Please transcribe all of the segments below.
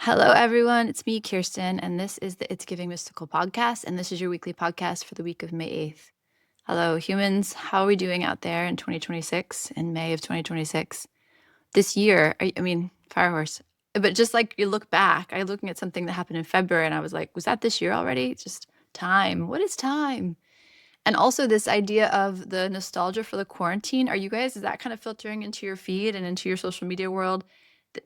Hello, everyone. It's me, Kirsten, and this is the It's Giving Mystical podcast, and this is your weekly podcast for the week of May 8th. Hello, humans. How are we doing out there in 2026, in May of 2026? This year, I mean, Firehorse, but just like you look back, I'm looking at something that happened in February, and I was like, was that this year already? Just time. What is time? And also this idea of the nostalgia for the quarantine. Is that kind of filtering into your feed and into your social media world?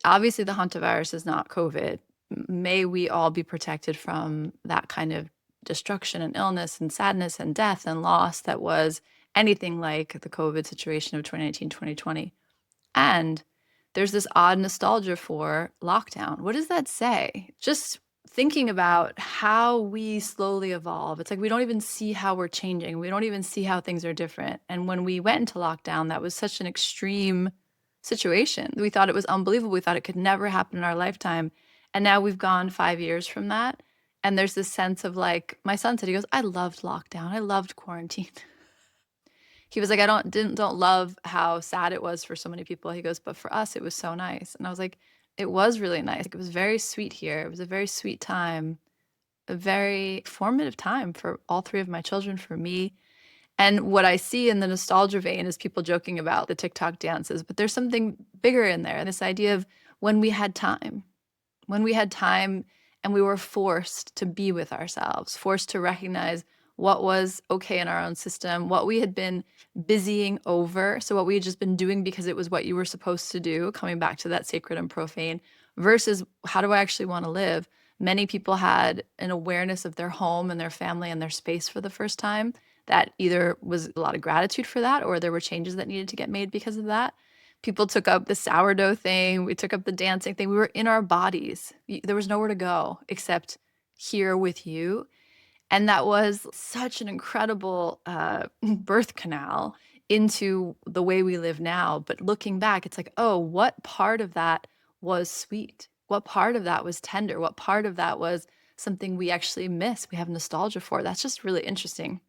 Obviously, the hantavirus is not COVID. May we all be protected from that kind of destruction and illness and sadness and death and loss that was anything like the COVID situation of 2019, 2020. And there's this odd nostalgia for lockdown. What does that say? Just thinking about how we slowly evolve. It's like we don't even see how we're changing. We don't even see how things are different. And when we went into lockdown, that was such an extreme situation. We thought it was unbelievable. We thought it could never happen in our lifetime. And now we've gone 5 years from that. And there's this sense of like, my son said, he goes, I loved lockdown. I loved quarantine. He was like, I don't love how sad it was for so many people. He goes, but for us, it was so nice. And I was like, it was really nice. It was very sweet here. It was a very sweet time, a very formative time for all three of my children, for me. And what I see in the nostalgia vein is people joking about the TikTok dances, but there's something bigger in there. This idea of when we had time, and we were forced to be with ourselves, forced to recognize what was okay in our own system, what we had been busying over. So what we had just been doing because it was what you were supposed to do, coming back to that sacred and profane, versus how do I actually want to live? Many people had an awareness of their home and their family and their space for the first time. That either was a lot of gratitude for that, or there were changes that needed to get made because of that. People took up the sourdough thing. We took up the dancing thing. We were in our bodies. There was nowhere to go except here with you. And that was such an incredible birth canal into the way we live now. But looking back, it's like, oh, what part of that was sweet? What part of that was tender? What part of that was something we actually miss? We have nostalgia for. That's just really interesting.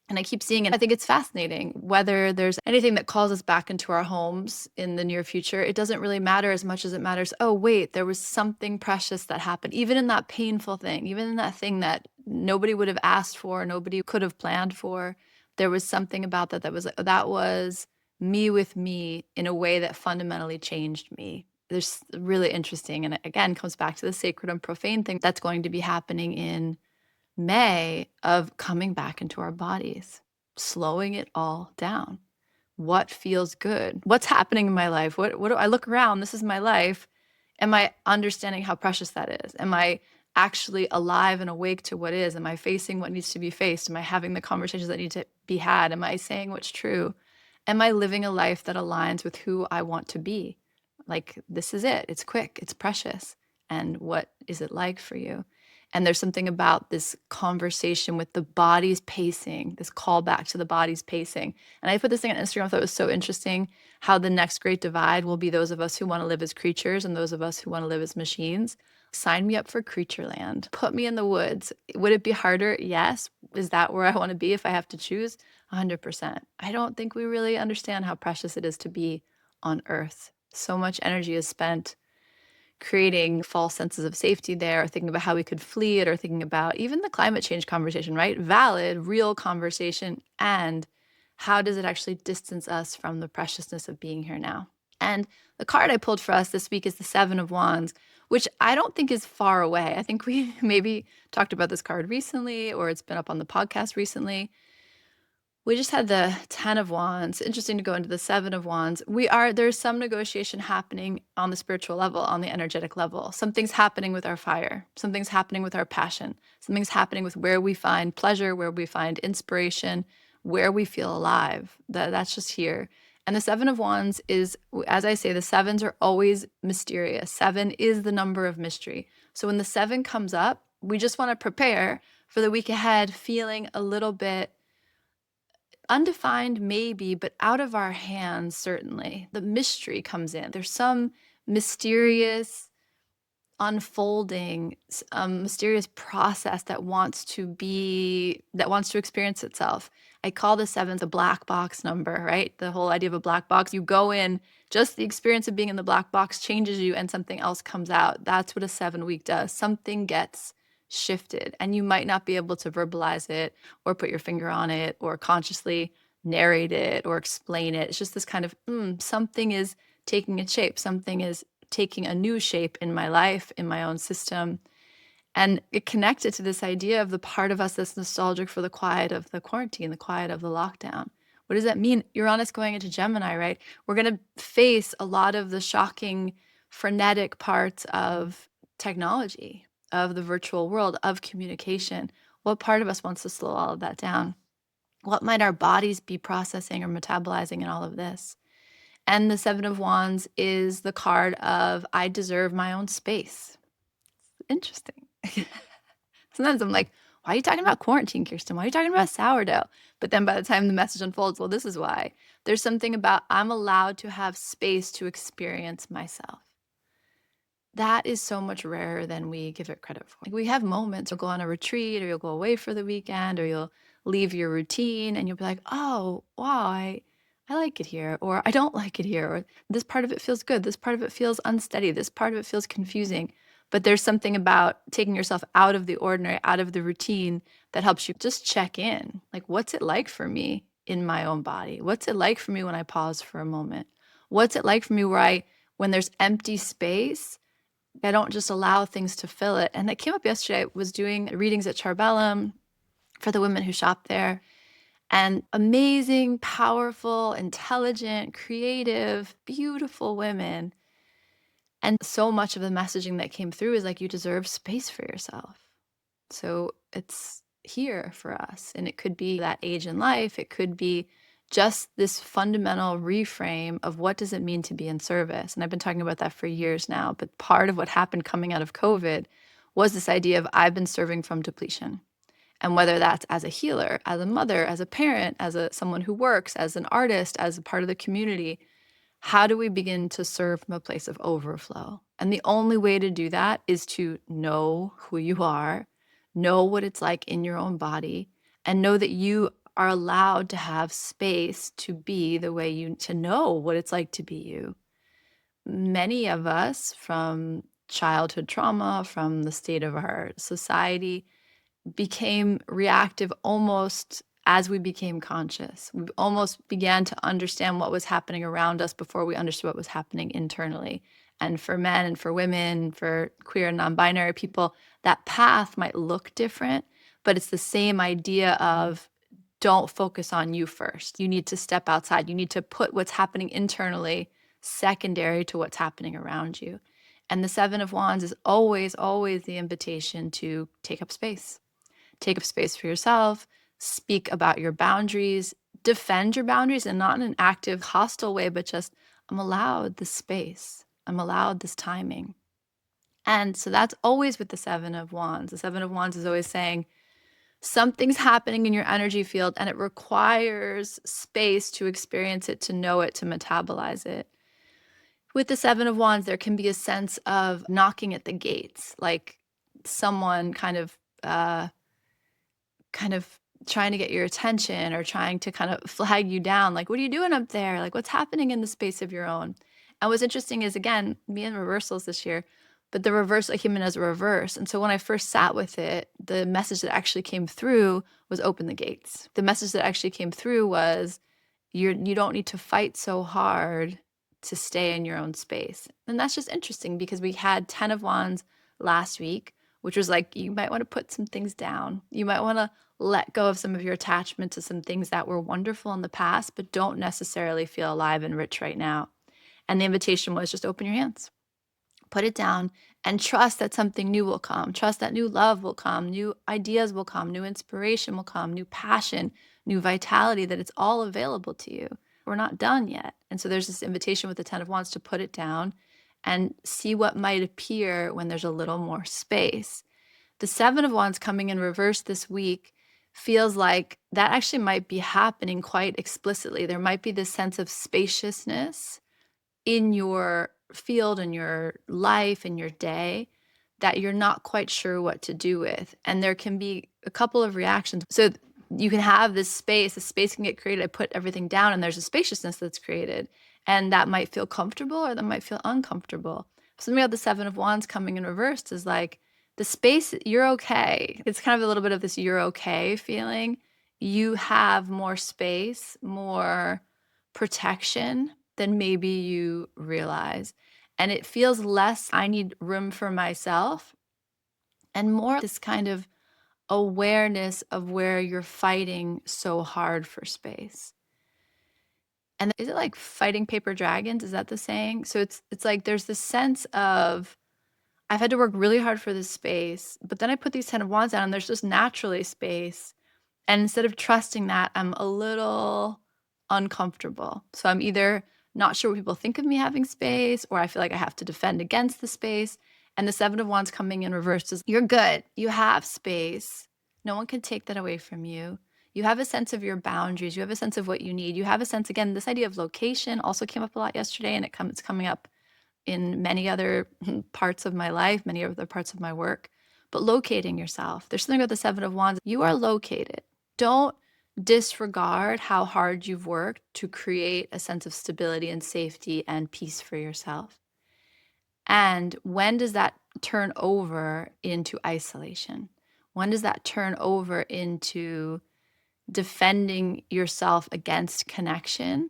And I keep seeing it. I think it's fascinating whether there's anything that calls us back into our homes in the near future. It doesn't really matter as much as it matters. Oh, wait, there was something precious that happened, even in that painful thing, even in that thing that nobody would have asked for, nobody could have planned for. There was something about that was me with me in a way that fundamentally changed me. There's really interesting. And again, comes back to the sacred and profane thing that's going to be happening in May of coming back into our bodies, slowing it all down. What feels good? What's happening in my life? What do I look around? This is my life. Am I understanding how precious that is? Am I actually alive and awake to what is? Am I facing what needs to be faced? Am I having the conversations that need to be had? Am I saying what's true? Am I living a life that aligns with who I want to be? Like, this is it. It's quick. It's precious. And what is it like for you? And there's something about this conversation with the body's pacing, this callback to the body's pacing. And I put this thing on Instagram. I thought it was so interesting how the next great divide will be those of us who want to live as creatures and those of us who want to live as machines. Sign me up for creature land. Put me in the woods. Would it be harder? Yes. Is that where I want to be if I have to choose? 100%. I don't think we really understand how precious it is to be on Earth. So much energy is spent creating false senses of safety there, or thinking about how we could flee it, or thinking about even the climate change conversation, right? Valid, real conversation. And how does it actually distance us from the preciousness of being here now? And the card I pulled for us this week is the Seven of Wands, which I don't think is far away. I think we maybe talked about this card recently, or it's been up on the podcast recently. We just had the 10 of Wands. Interesting to go into the 7 of Wands. There's some negotiation happening on the spiritual level, on the energetic level. Something's happening with our fire. Something's happening with our passion. Something's happening with where we find pleasure, where we find inspiration, where we feel alive. That's just here. And the 7 of Wands is, as I say, the sevens are always mysterious. 7 is the number of mystery. So when the 7 comes up, we just want to prepare for the week ahead, feeling a little bit undefined, maybe, but out of our hands, certainly. The mystery comes in. There's some mysterious unfolding mysterious process that wants to experience itself. I call the seven the black box number, right? The whole idea of a black box. You go in, just the experience of being in the black box changes you and something else comes out. That's what a 7 week does. Something gets shifted and you might not be able to verbalize it or put your finger on it or consciously narrate it or explain it. It's just this kind of something is taking its shape. Something is taking a new shape in my life, in my own system. And it connected to this idea of the part of us that's nostalgic for the quiet of the quarantine, the quiet of the lockdown. What does that mean? Uranus going into Gemini, right? We're going to face a lot of the shocking, frenetic parts of technology, of the virtual world, of communication. What part of us wants to slow all of that down? What might our bodies be processing or metabolizing in all of this? And the Seven of Wands is the card of I deserve my own space. Interesting. Sometimes I'm like, why are you talking about quarantine, Kirsten? Why are you talking about sourdough? But then by the time the message unfolds, well, this is why. There's something about I'm allowed to have space to experience myself. That is so much rarer than we give it credit for. Like we have moments, you'll go on a retreat or you'll go away for the weekend or you'll leave your routine and you'll be like, oh, wow, I like it here, or I don't like it here, or this part of it feels good, this part of it feels unsteady, this part of it feels confusing. But there's something about taking yourself out of the ordinary, out of the routine that helps you just check in. Like, what's it like for me in my own body? What's it like for me when I pause for a moment? What's it like for me when there's empty space, I don't just allow things to fill it. And that came up yesterday. I was doing readings at Charbellum for the women who shop there. And amazing, powerful, intelligent, creative, beautiful women. And so much of the messaging that came through is like, you deserve space for yourself. So it's here for us. And it could be that age in life. It could be just this fundamental reframe of what does it mean to be in service. And I've been talking about that for years now. But part of what happened coming out of COVID was this idea of I've been serving from depletion. And whether that's as a healer, as a mother, as a parent, as someone who works, as an artist, as a part of the community, how do we begin to serve from a place of overflow? And the only way to do that is to know who you are, know what it's like in your own body, and know that you are allowed to have space to be the way to know what it's like to be you. Many of us, from childhood trauma, from the state of our society, became reactive almost as we became conscious. We almost began to understand what was happening around us before we understood what was happening internally. And for men and for women, for queer and non-binary people, that path might look different, but it's the same idea of don't focus on you first. You need to step outside. You need to put what's happening internally secondary to what's happening around you. And the Seven of Wands is always, always the invitation to take up space. Take up space for yourself, speak about your boundaries, defend your boundaries, and not in an active, hostile way, but just, I'm allowed this space. I'm allowed this timing. And so that's always with the Seven of Wands. The Seven of Wands is always saying, something's happening in your energy field and it requires space to experience it, to know it, to metabolize it. With the Seven of Wands, there can be a sense of knocking at the gates, like someone kind of trying to get your attention or trying to kind of flag you down. Like, what are you doing up there? Like, what's happening in the space of your own? And what's interesting is, again, me and reversals this year, but the reverse, I came in as a reverse. And so when I first sat with it, the message that actually came through was open the gates. The message that actually came through was you don't need to fight so hard to stay in your own space. And that's just interesting because we had 10 of Wands last week, which was like, you might want to put some things down. You might want to let go of some of your attachment to some things that were wonderful in the past, but don't necessarily feel alive and rich right now. And the invitation was just open your hands, put it down, and trust that something new will come. Trust that new love will come, new ideas will come, new inspiration will come, new passion, new vitality, that it's all available to you. We're not done yet. And so there's this invitation with the 10 of Wands to put it down and see what might appear when there's a little more space. The Seven of Wands coming in reverse this week feels like that actually might be happening quite explicitly. There might be this sense of spaciousness in your field, in your life, in your day, that you're not quite sure what to do with. And there can be a couple of reactions. So you can have this space, the space can get created. I put everything down and there's a spaciousness that's created. And that might feel comfortable or that might feel uncomfortable. Something about the Seven of Wands coming in reversed is like the space, you're okay. It's kind of a little bit of this you're okay feeling. You have more space, more protection than maybe you realize. And it feels less, I need room for myself, and more this kind of awareness of where you're fighting so hard for space. And is it like fighting paper dragons? Is that the saying? So it's like there's this sense of I've had to work really hard for this space, but then I put these 10 of wands down and there's just naturally space. And instead of trusting that, I'm a little uncomfortable. So I'm either not sure what people think of me having space, or I feel like I have to defend against the space. And the Seven of Wands coming in reverse is you're good. You have space. No one can take that away from you. You have a sense of your boundaries. You have a sense of what you need. You have a sense, again, this idea of location also came up a lot yesterday, and it's coming up in many other parts of my life, many other parts of my work. But locating yourself. There's something about the Seven of Wands. You are located. Don't disregard how hard you've worked to create a sense of stability and safety and peace for yourself. And when does that turn over into isolation? When does that turn over into defending yourself against connection?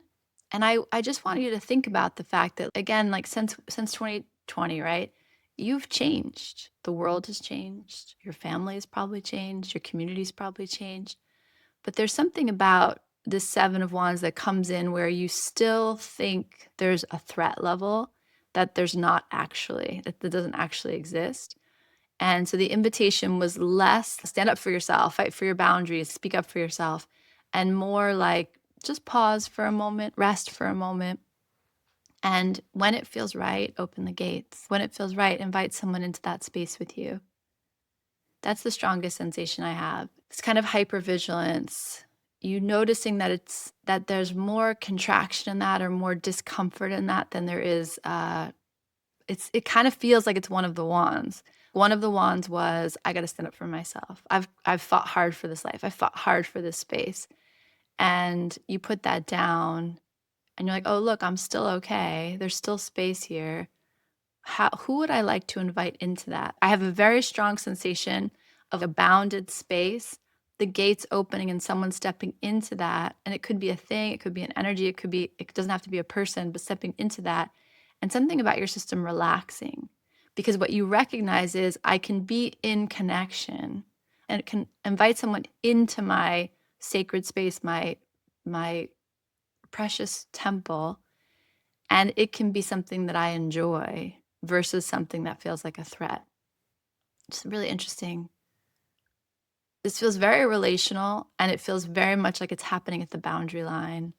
And I just want you to think about the fact that, again, like since 2020, right? You've changed. The world has changed. Your family has probably changed. Your community's probably changed. But there's something about this Seven of Wands that comes in where you still think there's a threat level that there's not actually, that doesn't actually exist. And so the invitation was less stand up for yourself, fight for your boundaries, speak up for yourself, and more like just pause for a moment, rest for a moment. And when it feels right, open the gates. When it feels right, invite someone into that space with you. That's the strongest sensation I have. It's kind of hypervigilance. You noticing that there's more contraction in that or more discomfort in that than there is. It kind of feels like it's one of the wands. One of the wands was I got to stand up for myself. I've fought hard for this life. I fought hard for this space, and you put that down, and you're like, oh look, I'm still okay. There's still space here. Who would I like to invite into that? I have a very strong sensation of a bounded space, the gates opening and someone stepping into that. And it could be a thing, it could be an energy, it doesn't have to be a person, but stepping into that and something about your system relaxing. Because what you recognize is I can be in connection and it can invite someone into my sacred space, my precious temple, and it can be something that I enjoy versus something that feels like a threat. It's really interesting. This feels very relational, and it feels very much like it's happening at the boundary line.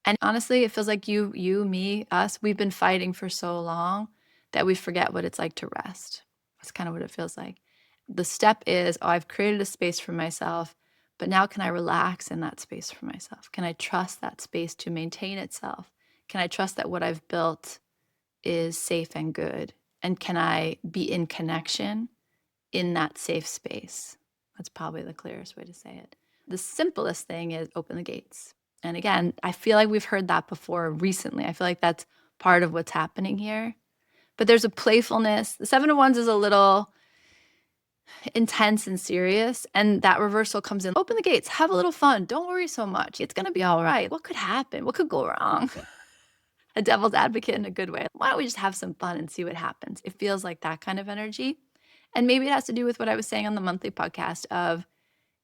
And honestly, it feels like you, me, us, we've been fighting for so long that we forget what it's like to rest. That's kind of what it feels like. The step is, oh, I've created a space for myself, but now can I relax in that space for myself? Can I trust that space to maintain itself? Can I trust that what I've built is safe and good? And can I be in connection in that safe space? That's probably the clearest way to say it. The simplest thing is open the gates. And again, I feel like we've heard that before recently. I feel like that's part of what's happening here. But there's a playfulness. The Seven of Wands is a little intense and serious, and that reversal comes in. Open the gates, have a little fun. Don't worry so much. It's going to be all right. What could happen? What could go wrong? A devil's advocate in a good way. Why don't we just have some fun and see what happens? It feels like that kind of energy. And maybe it has to do with what I was saying on the monthly podcast of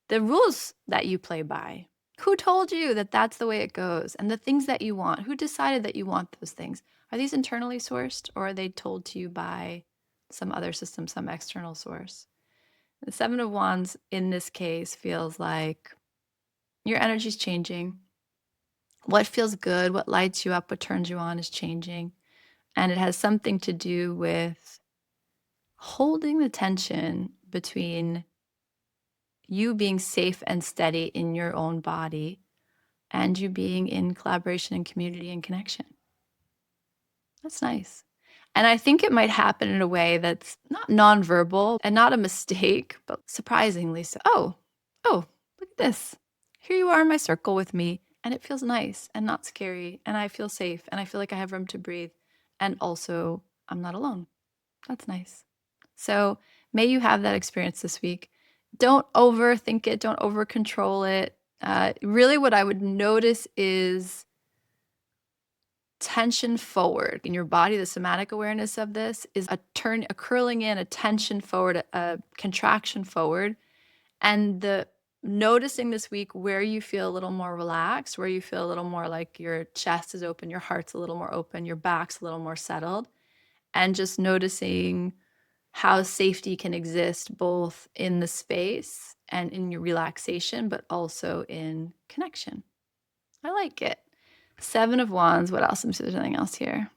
the rules that you play by. Who told you that that's the way it goes? And the things that you want, who decided that you want those things? Are these internally sourced, or are they told to you by some other system, some external source? The Seven of Wands in this case feels like your energy's changing. What feels good, what lights you up, what turns you on is changing. And it has something to do with holding the tension between you being safe and steady in your own body and you being in collaboration and community and connection. That's nice. And I think it might happen in a way that's not nonverbal and not a mistake, but surprisingly so. Oh, look at this. Here you are in my circle with me, and it feels nice and not scary, and I feel safe, and I feel like I have room to breathe. And also, I'm not alone. That's nice. So may you have that experience this week. Don't overthink it, don't over control it. Really, what I would notice is tension forward in your body. The somatic awareness of this is a curling in, a tension forward, a contraction forward. And the noticing this week where you feel a little more relaxed, where you feel a little more like your chest is open, your heart's a little more open, your back's a little more settled, and just noticing how safety can exist both in the space and in your relaxation, but also in connection. I like it. Seven of Wands. What else? Let me see if there's anything else here.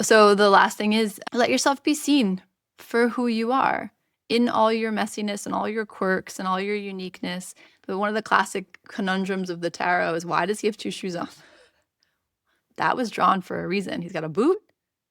So the last thing is let yourself be seen for who you are in all your messiness and all your quirks and all your uniqueness. But one of the classic conundrums of the tarot is, why does he have two shoes on? That was drawn for a reason. He's got a boot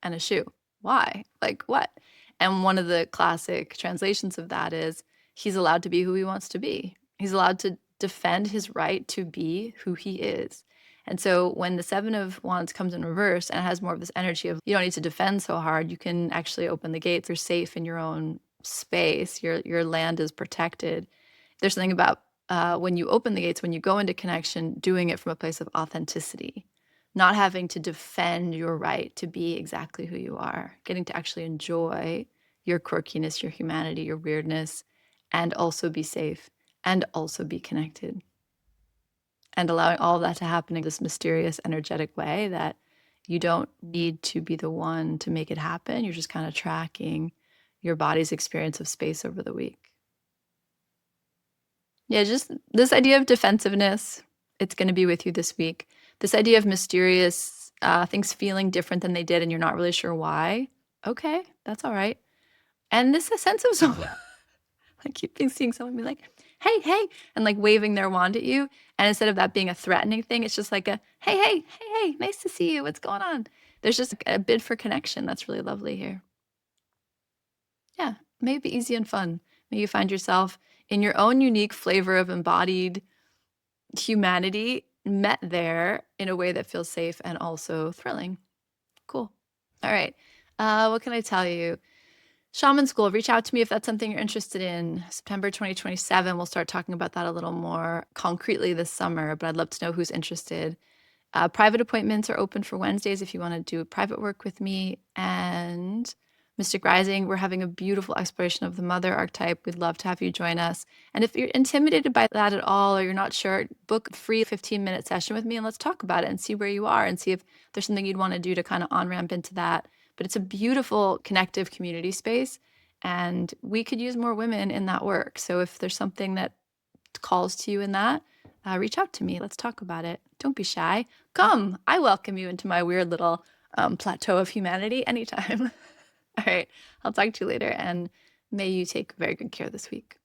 and a shoe. Why? Like what? And one of the classic translations of that is, he's allowed to be who he wants to be. He's allowed to defend his right to be who he is. And so when the Seven of Wands comes in reverse and it has more of this energy of, you don't need to defend so hard, you can actually open the gates. You're safe in your own space. Your land is protected. There's something about when you open the gates, when you go into connection, doing it from a place of authenticity, not having to defend your right to be exactly who you are, getting to actually enjoy your quirkiness, your humanity, your weirdness, and also be safe and also be connected. And allowing all of that to happen in this mysterious, energetic way that you don't need to be the one to make it happen. You're just kind of tracking your body's experience of space over the week. Yeah, just this idea of defensiveness, it's going to be with you this week. This idea of mysterious things feeling different than they did and you're not really sure why. Okay, that's all right. And this a sense of someone. I keep seeing someone be like, hey, hey, and like waving their wand at you. And instead of that being a threatening thing, it's just like a, hey, hey, hey, hey, nice to see you. What's going on? There's just a bid for connection. That's really lovely here. Yeah, may it be easy and fun. May you find yourself in your own unique flavor of embodied humanity met there in a way that feels safe and also thrilling. Cool. All right. What can I tell you? Shaman School, reach out to me if that's something you're interested in. September 2027, we'll start talking about that a little more concretely this summer, but I'd love to know who's interested. Private appointments are open for Wednesdays if you want to do private work with me. And Mystic Rising, we're having a beautiful exploration of the mother archetype. We'd love to have you join us. And if you're intimidated by that at all, or you're not sure, book a free 15-minute session with me and let's talk about it and see where you are and see if there's something you'd want to do to kind of on-ramp into that. But it's a beautiful connective community space, and we could use more women in that work. So if there's something that calls to you in that, reach out to me. Let's talk about it. Don't be shy. Come. I welcome you into my weird little plateau of humanity anytime. All right. I'll talk to you later, and may you take very good care this week.